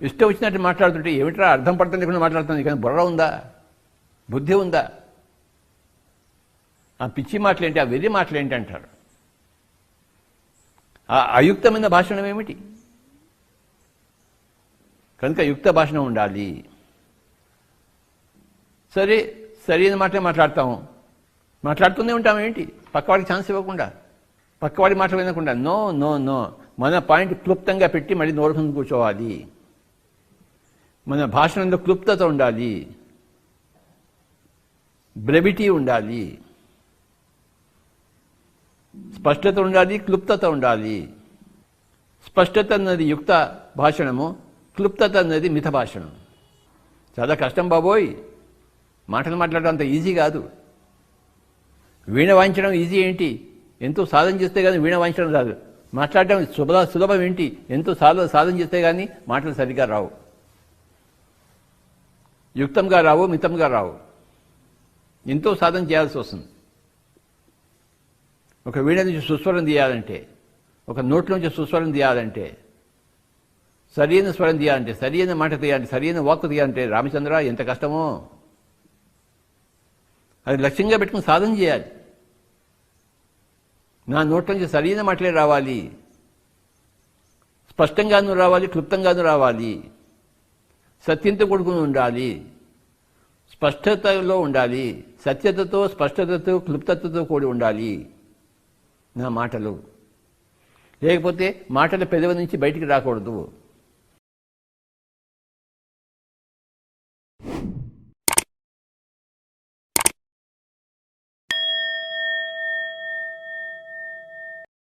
ఇష్టం వచ్చినట్టు మాట్లాడుతుంటే ఏమిట్రా అర్థం పడతాం లేకుండా మాట్లాడుతుంది, కానీ బుర్ర ఉందా, బుద్ధి ఉందా? ఆ పిచ్చి మాటలేంటి, ఆ వెర్రి మాటలేంటి అంటారు. ఆ అయుక్తమైన భాషణం ఏమిటి? కనుక యుక్త భాషణం ఉండాలి. సరే, సరైన మాటలే మాట్లాడతాము, మాట్లాడుతూనే ఉంటాం. ఏంటి పక్కవాడికి ఛాన్స్ ఇవ్వకుండా, పక్కవాడి మాటలు వినకుండా, నో నో నో, మన పాయింట్ క్లుప్తంగా పెట్టి మళ్ళీ నోరు ముందు కూర్చోవాలి. మన భాషణంలో క్లుప్తత ఉండాలి, బ్రెవిటీ ఉండాలి, స్పష్టత ఉండాలి, క్లుప్తత ఉండాలి. స్పష్టత అన్నది యుక్త భాషణము, క్లుప్తత అన్నది మిత భాషణం. చాలా కష్టం బాబోయ్, మాటలు మాట్లాడడం అంత ఈజీ కాదు. వీణ వాయించడం ఈజీ ఏంటి, ఎంతో సాధన చేస్తే కానీ వీణ వాయించడం రాదు. మాట్లాడడం సులభం ఏంటి, ఎంతో సాధన చేస్తే కానీ మాటలు సరిగ్గా రావు, యుక్తంగా రావు, మితంగా రావు. ఎంతో సాధన చేయాల్సి వస్తుంది. ఒక వీణ నుంచి సుస్వరం తీయాలంటే, ఒక నోట్లో నుంచి సుస్వరం తీయాలంటే, సరైన స్వరం తీయాలంటే, సరైన మాట తీయాలంటే, సరైన వాక్కు తీయాలంటే రామచంద్ర ఎంత కష్టమో. అది లక్ష్యంగా పెట్టుకుని సాధన చేయాలి. నా నోట్ల నుంచి సరైన మాటలే రావాలి, స్పష్టంగానూ రావాలి, క్లుప్తంగానూ రావాలి, సత్యంతో కూడుకుని ఉండాలి, స్పష్టతలో ఉండాలి, సత్యతతో, స్పష్టతతో, క్లుప్తతతో కూడి ఉండాలి నా మాటలు. లేకపోతే మాటల పెదవి నుంచి బయటికి రాకూడదు.